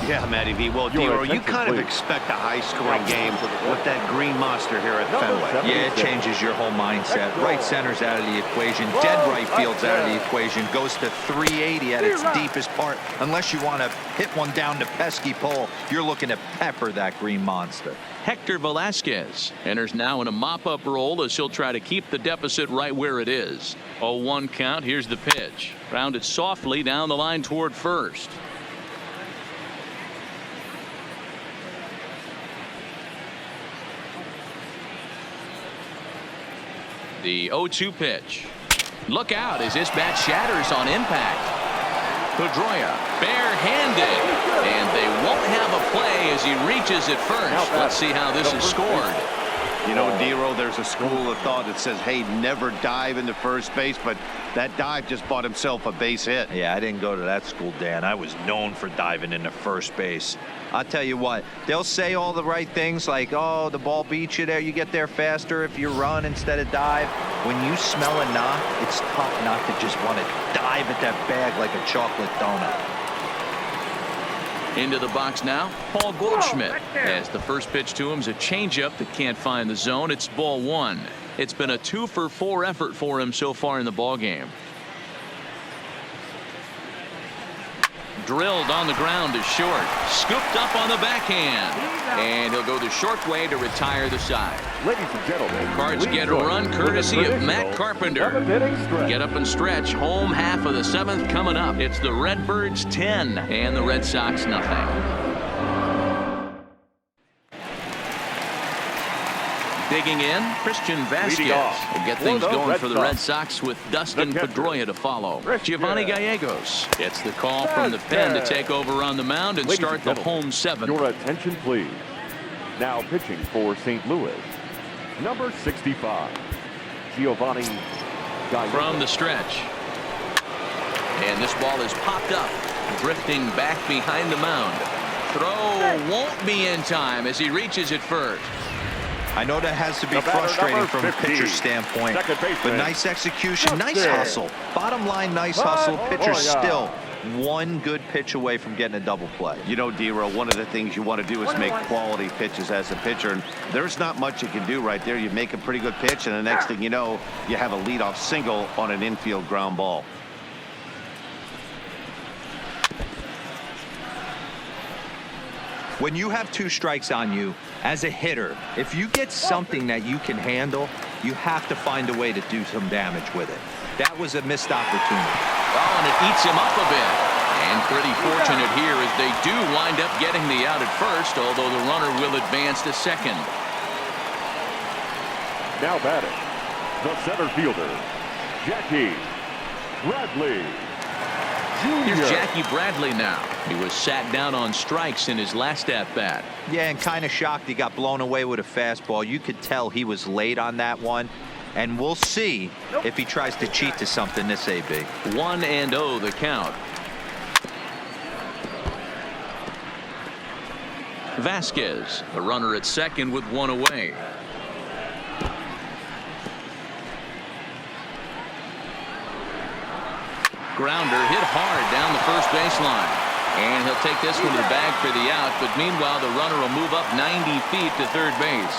S2: Yeah, Matty V. Well, Dero, you kind of expect a high-scoring game with that green monster here at Fenway.
S4: Yeah, it changes your whole mindset. Right center's out of the equation. Dead right field's out of the equation. Goes to 380 at its deepest part. Unless you want to hit one down the pesky pole, you're looking to pepper that green monster.
S1: Hector Velasquez enters now in a mop-up role as he'll try to keep the deficit right where it is. 0-1 count. Here's the pitch. Grounded softly down the line toward first. The 0-2 pitch. Look out as this bat shatters on impact. Pedroia barehanded, and they won't have a play as he reaches it first. Let's see how this is scored.
S2: You know, Dero, there's a school of thought that says, hey, never dive into first base, but that dive just bought himself a base hit.
S4: Yeah, I didn't go to that school, Dan. I was known for diving into first base. I'll tell you what, they'll say all the right things like, oh, the ball beats you there, you get there faster if you run instead of dive. When you smell a knock, it's tough not to just want to dive at that bag like a chocolate donut.
S1: Into the box now, Paul Goldschmidt. As the first pitch to him is a changeup that can't find the zone. It's ball 1. It's been a 2-for-4 effort for him so far in the ball game. Drilled on the ground to short. Scooped up on the backhand. And he'll go the short way to retire the side.
S3: Ladies and gentlemen,
S1: Cards get a run courtesy of Matt Carpenter. Get up and stretch. Home half of the 7th coming up. It's the Redbirds 10 and the Red Sox nothing. Digging in, Christian Vasquez will get things going for the Red Sox with Dustin Pedroia to follow. Giovanni Gallegos gets the call from the pen to take over on the mound and start the home 7th.
S3: Your attention, please. Now pitching for St. Louis, number 65, Giovanni Gallegos.
S1: From the stretch. And this ball is popped up, drifting back behind the mound. Throw won't be in time as he reaches it first.
S4: I know that has to be frustrating from a pitcher's standpoint, but nice execution, nice hustle. Bottom line, nice hustle. Pitcher's still one good pitch away from getting a double play.
S2: You know, D-Roll, one of the things you want to do is make quality pitches as a pitcher, and there's not much you can do right there. You make a pretty good pitch, and the next thing you know, you have a leadoff single on an infield ground ball.
S4: When you have 2 strikes on you, as a hitter, if you get something that you can handle, you have to find a way to do some damage with it. That was a missed opportunity.
S1: Oh, and it eats him up a bit. And pretty fortunate here as they do wind up getting the out at first, although the runner will advance to second.
S3: Now batting, the center fielder, Jackie Bradley Jr.
S1: Here's Jackie Bradley now. He was sat down on strikes in his last at-bat.
S4: Yeah, and kind of shocked he got blown away with a fastball. You could tell he was late on that one. And we'll see if he tries to cheat to something this AB.
S1: 1-0 the count. Vasquez, the runner at second with 1 away. Grounder hit hard down the first baseline. And he'll take this one to the bag for the out, but meanwhile the runner will move up 90 feet to third base.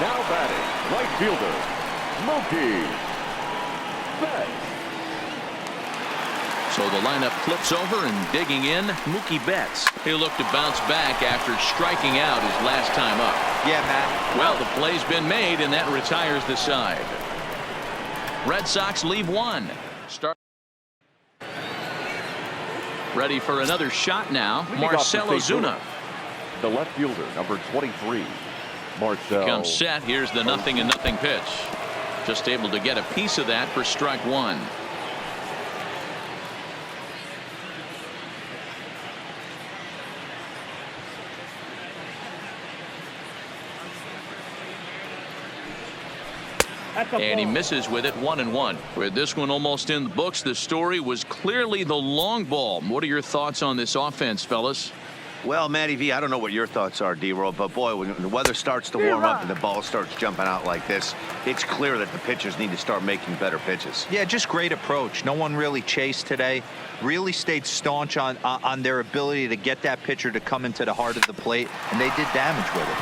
S3: Now batting, right fielder, Mookie Betts.
S1: So the lineup flips over and digging in, Mookie Betts. He'll look to bounce back after striking out his last time up.
S4: Yeah, Matt.
S1: Well, the play's been made, and that retires the side. Red Sox leave 1. Start. Ready for another shot now. Marcell Ozuna.
S3: The left fielder, number 23, Marcell.
S1: Comes set. Here's the 0-0 pitch. Just able to get a piece of that for strike 1. And he misses with it, 1-1. With this one almost in the books, the story was clearly the long ball. What are your thoughts on this offense, fellas?
S2: Well, Matty V, I don't know what your thoughts are, D-Roll, but boy, when the weather starts to warm up and the ball starts jumping out like this, it's clear that the pitchers need to start making better pitches.
S4: Yeah, just great approach. No one really chased today. Really stayed staunch on their ability to get that pitcher to come into the heart of the plate, and they did damage with it.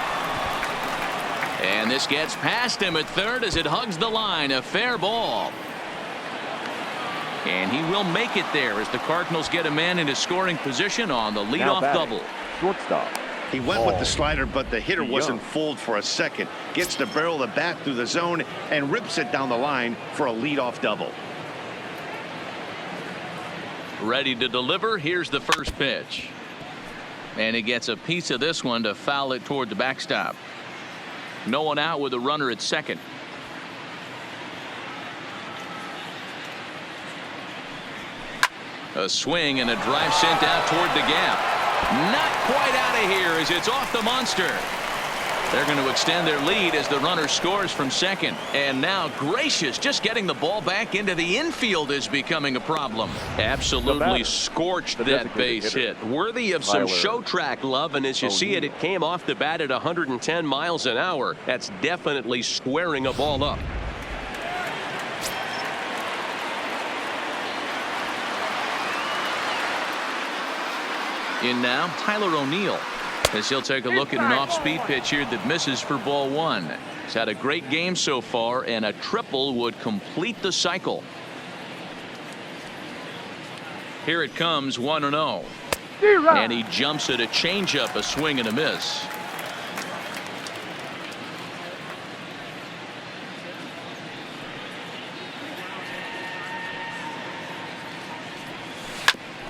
S1: And this gets past him at third as it hugs the line. A fair ball. And he will make it there as the Cardinals get a man into scoring position on the leadoff double.
S3: Shortstop.
S2: He went with the slider, but the hitter wasn't fooled for a second. Gets the barrel of the bat through the zone and rips it down the line for a leadoff double.
S1: Ready to deliver. Here's the first pitch. And he gets a piece of this one to foul it toward the backstop. No one out with a runner at second. A swing and a drive sent out toward the gap. Not quite out of here as it's off the monster. They're going to extend their lead as the runner scores from second. And now Gracious, just getting the ball back into the infield is becoming a problem. Absolutely scorched that base hit. Worthy of some show track love, and as you see it, it came off the bat at 110 miles an hour. That's definitely squaring a ball up. In now, Tyler O'Neill, as he'll take a look at an off-speed pitch here that misses for ball 1. He's had a great game so far, and a triple would complete the cycle. Here it comes, 1-0. And he jumps at a changeup, a swing and a miss.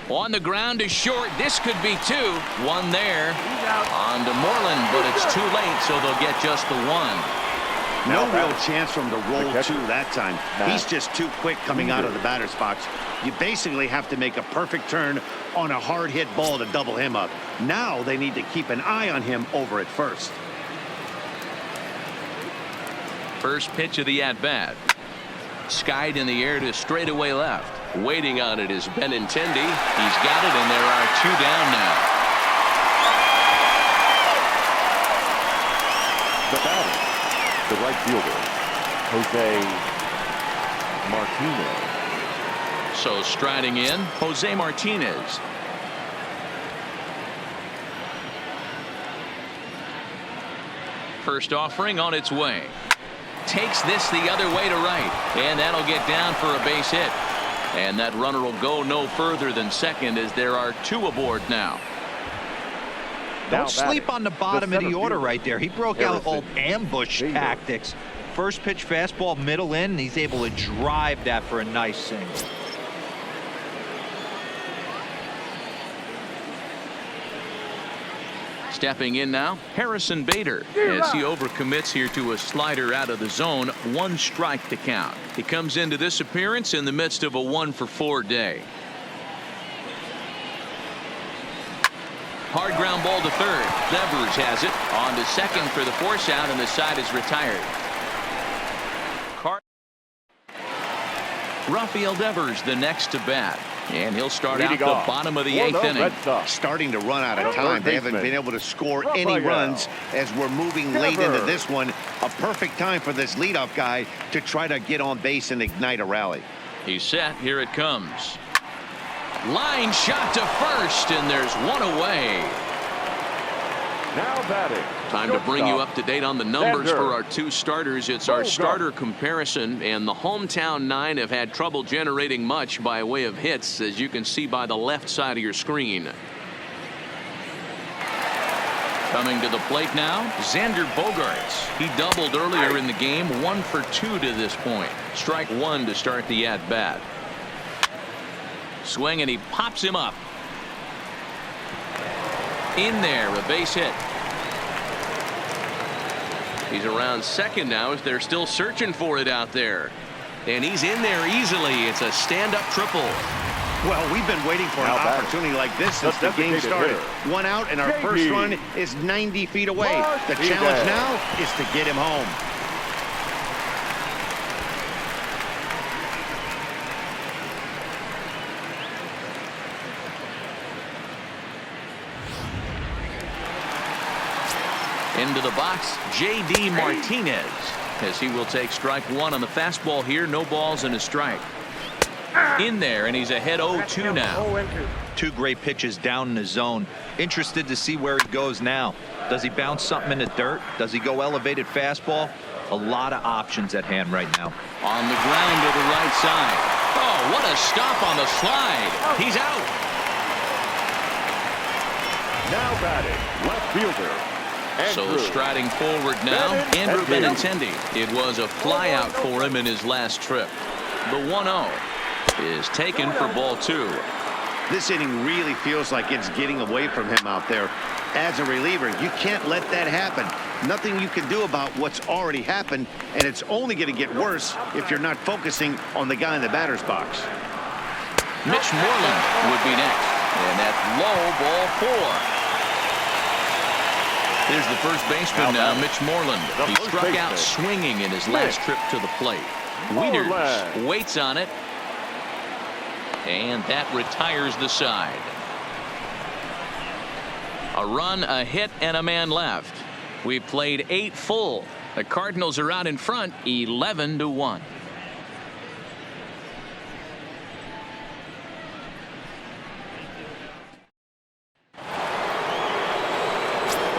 S1: On the ground is short. This could be two. One there. On to Moreland, but it's too late, so they'll get just the one.
S2: No real chance for him to roll two that time. He's just too quick coming out of the batter's box. You basically have to make a perfect turn on a hard hit ball to double him up. Now they need to keep an eye on him over at first.
S1: First pitch of the at-bat. Skied in the air to straightaway left. Waiting on it is Benintendi. He's got it, and there are two down now.
S3: The batter, the right fielder, Jose Martinez.
S1: So striding in, Jose Martinez. First offering on its way. Takes this the other way to right, and that'll get down for a base hit. And that runner will go no further than second as there are two aboard now.
S4: Don't sleep on the bottom of the order right there. He broke out old ambush tactics. First pitch fastball middle in, and he's able to drive that for a nice single.
S1: Stepping in now, Harrison Bader, as he overcommits here to a slider out of the zone. 1 strike to count. He comes into this appearance in the midst of a 1-for-4 day. Hard ground ball to third. Devers has it. On to second for the force out, and the side is retired. Rafael Devers the next to bat. And he'll start out the bottom of the 8th inning.
S2: Starting to run out of time. They haven't been able to score any runs as we're moving late into this one. A perfect time for this leadoff guy to try to get on base and ignite a rally.
S1: He's set. Here it comes. Line shot to first, and there's one away.
S3: Now batting.
S1: Time to bring you up to date on the numbers for our two starters. It's our starter comparison, and the hometown 9 have had trouble generating much by way of hits, as you can see by the left side of your screen. Coming to the plate now, Xander Bogaerts. He doubled earlier in the game, 1 for 2 to this point. Strike 1 to start the at-bat. Swing, and he pops him up. In there, a base hit. He's around second now as they're still searching for it out there. And he's in there easily. It's a stand-up triple.
S2: Well, we've been waiting for an opportunity like this since the game started. 1 out, and our first run is 90 feet away. The challenge now is to get him home.
S1: Into the box, J.D. Martinez, as he will take strike 1 on the fastball here. No balls and a strike. In there, and he's ahead 0-2 now.
S4: 2 great pitches down in the zone. Interested to see where he goes now. Does he bounce something in the dirt? Does he go elevated fastball? A lot of options at hand right now.
S1: On the ground to the right side. Oh, what a stop on the slide. He's out.
S3: Now batting, left fielder.
S1: So striding forward now, Andrew Benintendi. It was a fly out for him in his last trip. The 1-0 is taken for ball 2.
S2: This inning really feels like it's getting away from him out there. As a reliever, you can't let that happen. Nothing you can do about what's already happened, and it's only going to get worse if you're not focusing on the guy in the batter's box.
S1: Mitch Moreland would be next, and that's low, ball 4. Here's the first baseman now, Mitch Moreland. He struck out swinging in his last trip to the plate. Wieters waits on it, and that retires the side. A run, a hit, and a man left. We've played 8 full. The Cardinals are out in front, 11-1.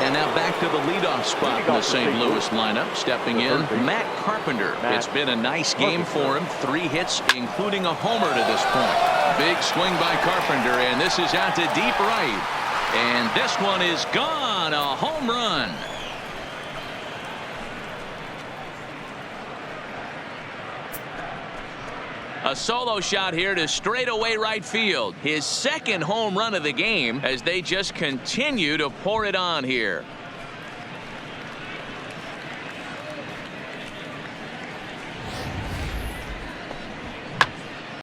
S1: And Now back to the leadoff spot in the St. Louis lineup. Stepping in, Matt Carpenter. It's been a nice game for him. 3 hits, including a homer to this point. Big swing by Carpenter, and this is out to deep right. And this one is gone. A home run. A solo shot here to straightaway right field. His second home run of the game as they just continue to pour it on here.